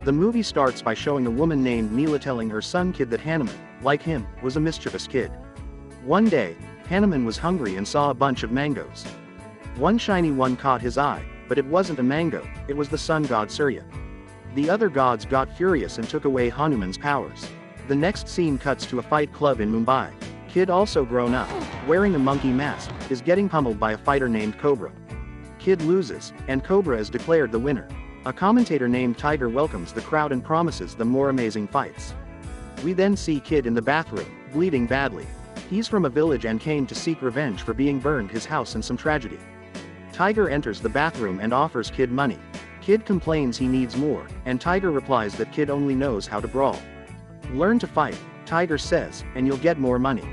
The movie starts by showing a woman named Neela telling her son Kid that Hanuman, like him, was a mischievous kid. One day, Hanuman was hungry and saw a bunch of mangoes. One shiny one caught his eye, but it wasn't a mango, it was the sun god Surya. The other gods got furious and took away Hanuman's powers. The next scene cuts to a fight club in Mumbai. Kid, also grown up, wearing a monkey mask, is getting pummeled by a fighter named Cobra. Kid loses, and Cobra is declared the winner. A commentator named Tiger welcomes the crowd and promises them more amazing fights. We then see Kid in the bathroom, bleeding badly. He's from a village and came to seek revenge for being burned his house in some tragedy. Tiger enters the bathroom and offers Kid money. Kid complains he needs more, and Tiger replies that Kid only knows how to brawl. Learn to fight, Tiger says, and you'll get more money.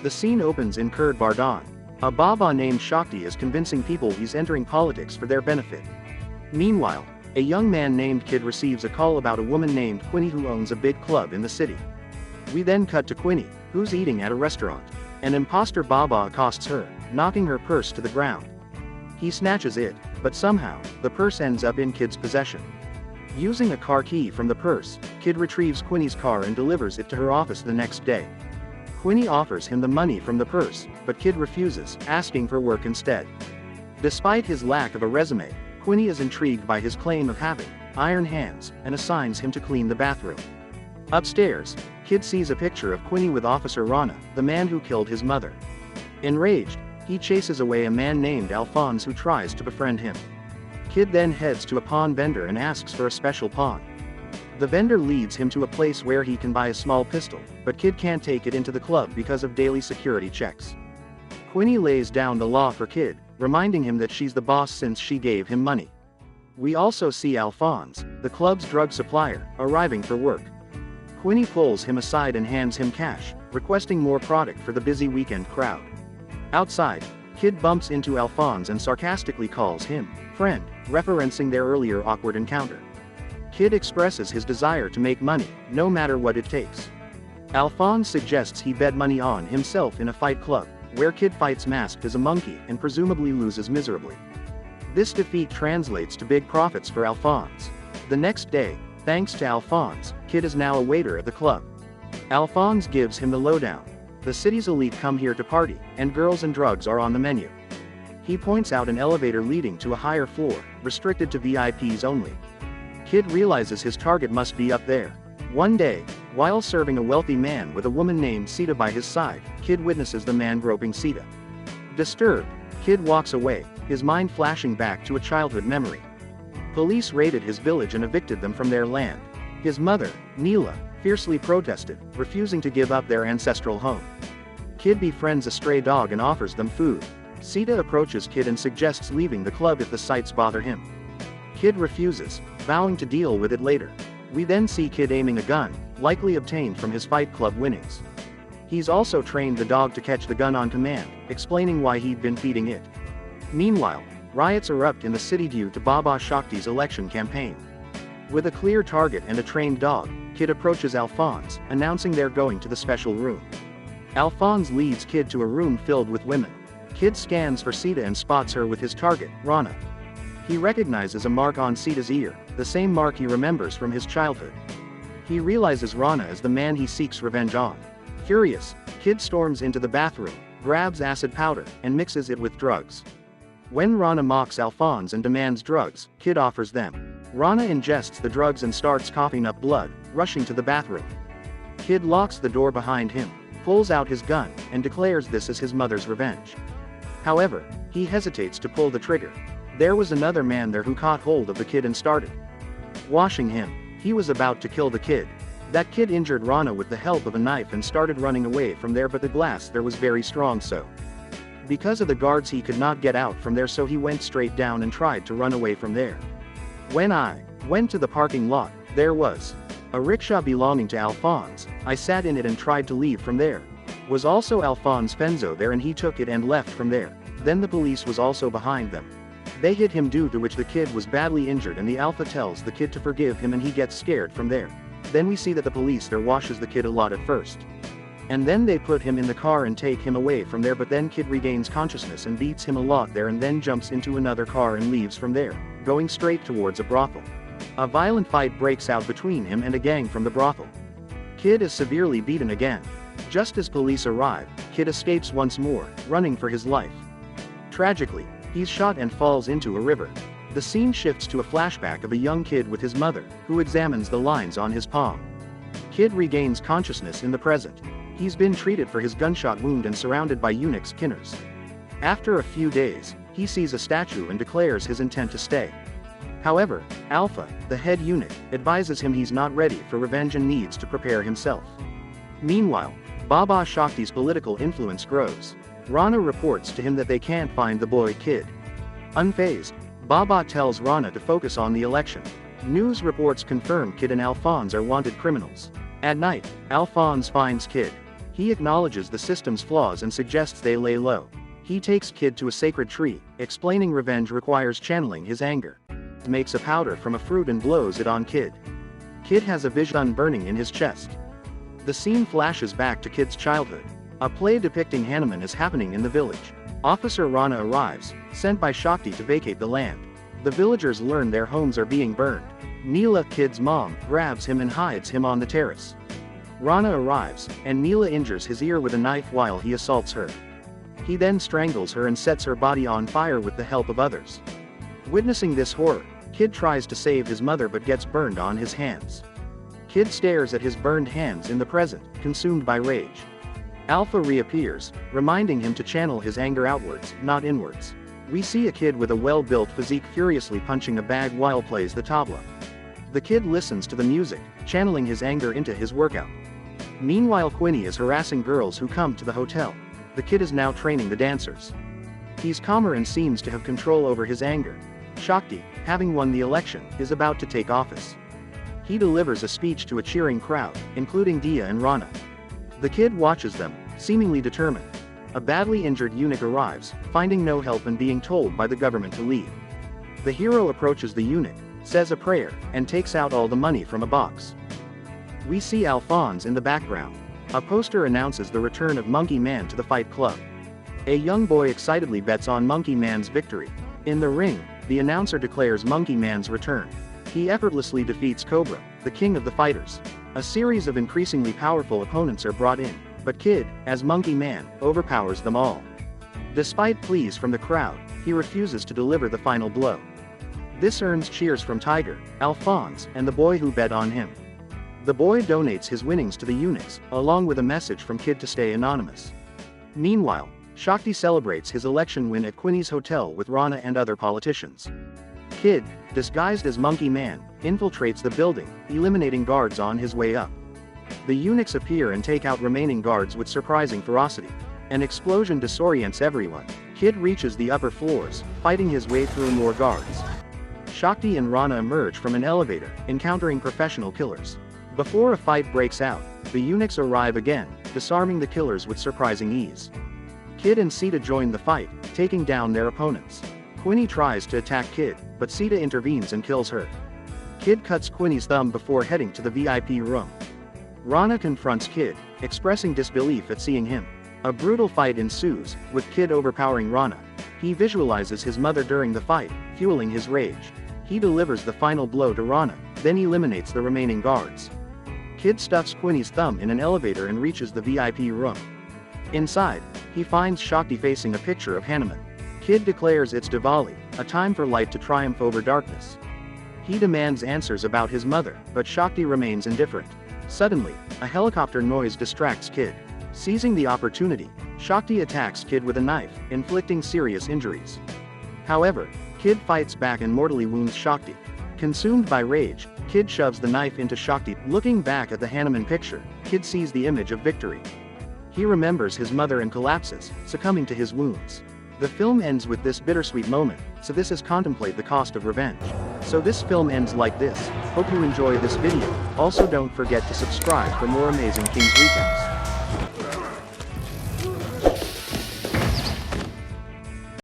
The scene opens in Kher Bardhan. A Baba named Shakti is convincing people he's entering politics for their benefit. Meanwhile, a young man named Kid receives a call about a woman named Quinny who owns a big club in the city. We then cut to Quinny, who's eating at a restaurant. An imposter Baba accosts her, knocking her purse to the ground. He snatches it, but somehow, the purse ends up in Kid's possession. Using a car key from the purse, Kid retrieves Quinny's car and delivers it to her office the next day. Quinny offers him the money from the purse, but Kid refuses, asking for work instead. Despite his lack of a resume, Quinny is intrigued by his claim of having iron hands, and assigns him to clean the bathroom. Upstairs, Kid sees a picture of Quinny with Officer Rana, the man who killed his mother. Enraged, he chases away a man named Alphonse who tries to befriend him. Kid then heads to a pawn vendor and asks for a special pawn. The vendor leads him to a place where he can buy a small pistol, but Kid can't take it into the club because of daily security checks. Quinny lays down the law for Kid, reminding him that she's the boss since she gave him money. We also see Alphonse, the club's drug supplier, arriving for work. Quinny pulls him aside and hands him cash, requesting more product for the busy weekend crowd. Outside, Kid bumps into Alphonse and sarcastically calls him friend, referencing their earlier awkward encounter. Kid expresses his desire to make money, no matter what it takes. Alphonse suggests he bet money on himself in a fight club, where Kid fights masked as a monkey and presumably loses miserably. This defeat translates to big profits for Alphonse. The next day, thanks to Alphonse, Kid is now a waiter at the club. Alphonse gives him the lowdown. The city's elite come here to party, and girls and drugs are on the menu. He points out an elevator leading to a higher floor, restricted to VIPs only. Kid realizes his target must be up there. One day, while serving a wealthy man with a woman named Sita by his side, Kid witnesses the man groping Sita. Disturbed, Kid walks away, his mind flashing back to a childhood memory. Police raided his village and evicted them from their land. His mother, Neela, fiercely protested, refusing to give up their ancestral home. Kid befriends a stray dog and offers them food. Sita approaches Kid and suggests leaving the club if the sights bother him. Kid refuses, vowing to deal with it later. We then see Kid aiming a gun, likely obtained from his fight club winnings. He's also trained the dog to catch the gun on command, explaining why he'd been feeding it. Meanwhile, riots erupt in the city due to Baba Shakti's election campaign. With a clear target and a trained dog, Kid approaches Alphonse, announcing they're going to the special room. Alphonse leads Kid to a room filled with women. Kid scans for Sita and spots her with his target, Rana. He recognizes a mark on Sita's ear, the same mark he remembers from his childhood. He realizes Rana is the man he seeks revenge on. Furious, Kid storms into the bathroom, grabs acid powder, and mixes it with drugs. When Rana mocks Alphonse and demands drugs, Kid offers them. Rana ingests the drugs and starts coughing up blood, rushing to the bathroom. Kid locks the door behind him, pulls out his gun, and declares this as his mother's revenge. However, he hesitates to pull the trigger. There was another man there who caught hold of the Kid and started washing him. He was about to kill the Kid. That Kid injured Rana with the help of a knife and started running away from there, but the glass there was very strong, so because of the guards he could not get out from there, so he went straight down and tried to run away from there. When I went to the parking lot, there was a rickshaw belonging to Alphonse. I sat in it and tried to leave from there. Was also Alphonse Fenzo there, and he took it and left from there. Then the police was also behind them. They hit him, due to which the Kid was badly injured, and the Alpha tells the Kid to forgive him and he gets scared from there. Then we see that the police there washes the Kid a lot at first. And then they put him in the car and take him away from there, but then Kid regains consciousness and beats him a lot there, and then jumps into another car and leaves from there, going straight towards a brothel. A violent fight breaks out between him and a gang from the brothel. Kid is severely beaten again. Just as police arrive, Kid escapes once more, running for his life. Tragically, he's shot and falls into a river. The scene shifts to a flashback of a young kid with his mother, who examines the lines on his palm. Kid regains consciousness in the present. He's been treated for his gunshot wound and surrounded by eunuchs Kinners. After a few days, he sees a statue and declares his intent to stay. However, Alpha, the head eunuch, advises him he's not ready for revenge and needs to prepare himself. Meanwhile, Baba Shakti's political influence grows. Rana reports to him that they can't find the boy Kid. Unfazed, Baba tells Rana to focus on the election. News reports confirm Kid and Alphonse are wanted criminals. At night, Alphonse finds Kid. He acknowledges the system's flaws and suggests they lay low. He takes Kid to a sacred tree, explaining revenge requires channeling his anger. He makes a powder from a fruit and blows it on Kid. Kid has a vision burning in his chest. The scene flashes back to Kid's childhood. A play depicting Hanuman is happening in the village. Officer Rana arrives, sent by Shakti to vacate the land. The villagers learn their homes are being burned. Neela, Kid's mom, grabs him and hides him on the terrace. Rana arrives, and Neela injures his ear with a knife while he assaults her. He then strangles her and sets her body on fire with the help of others. Witnessing this horror, Kid tries to save his mother but gets burned on his hands. Kid stares at his burned hands in the present, consumed by rage. Alpha reappears, reminding him to channel his anger outwards, not inwards. We see a kid with a well-built physique furiously punching a bag while plays the tabla. The kid listens to the music, channeling his anger into his workout. Meanwhile, Quinny is harassing girls who come to the hotel. The kid is now training the dancers. He's calmer and seems to have control over his anger. Shakti, having won the election, is about to take office. He delivers a speech to a cheering crowd, including Dia and Rana. The kid watches them, seemingly determined. A badly injured eunuch arrives, finding no help and being told by the government to leave. The hero approaches the eunuch, says a prayer, and takes out all the money from a box. We see Alphonse in the background. A poster announces the return of Monkey Man to the Fight Club. A young boy excitedly bets on Monkey Man's victory. In the ring, the announcer declares Monkey Man's return. He effortlessly defeats Cobra, the king of the fighters. A series of increasingly powerful opponents are brought in, but Kid, as Monkey Man, overpowers them all. Despite pleas from the crowd, he refuses to deliver the final blow. This earns cheers from Tiger, Alphonse, and the boy who bet on him. The boy donates his winnings to the eunuchs, along with a message from Kid to stay anonymous. Meanwhile, Shakti celebrates his election win at Quinny's hotel with Rana and other politicians. Kid, disguised as Monkey Man, infiltrates the building, eliminating guards on his way up. The eunuchs appear and take out remaining guards with surprising ferocity. An explosion disorients everyone. Kid reaches the upper floors, fighting his way through more guards. Shakti and Rana emerge from an elevator, encountering professional killers. Before a fight breaks out, the eunuchs arrive again, disarming the killers with surprising ease. Kid and Sita join the fight, taking down their opponents. Quinny tries to attack Kid, but Sita intervenes and kills her. Kid cuts Quinny's thumb before heading to the VIP room. Rana confronts Kid, expressing disbelief at seeing him. A brutal fight ensues, with Kid overpowering Rana. He visualizes his mother during the fight, fueling his rage. He delivers the final blow to Rana, then eliminates the remaining guards. Kid stuffs Quinny's thumb in an elevator and reaches the VIP room. Inside, he finds Shakti facing a picture of Hanuman. Kid declares it's Diwali, a time for light to triumph over darkness. He demands answers about his mother, but Shakti remains indifferent. Suddenly, a helicopter noise distracts Kid. Seizing the opportunity, Shakti attacks Kid with a knife, inflicting serious injuries. However, Kid fights back and mortally wounds Shakti. Consumed by rage, Kid shoves the knife into Shakti. Looking back at the Hanuman picture, Kid sees the image of victory. He remembers his mother and collapses, succumbing to his wounds. The film ends with this bittersweet moment, so this is contemplate the cost of revenge. So this film ends like this. Hope you enjoy this video. Also don't forget to subscribe for more amazing Kings recaps.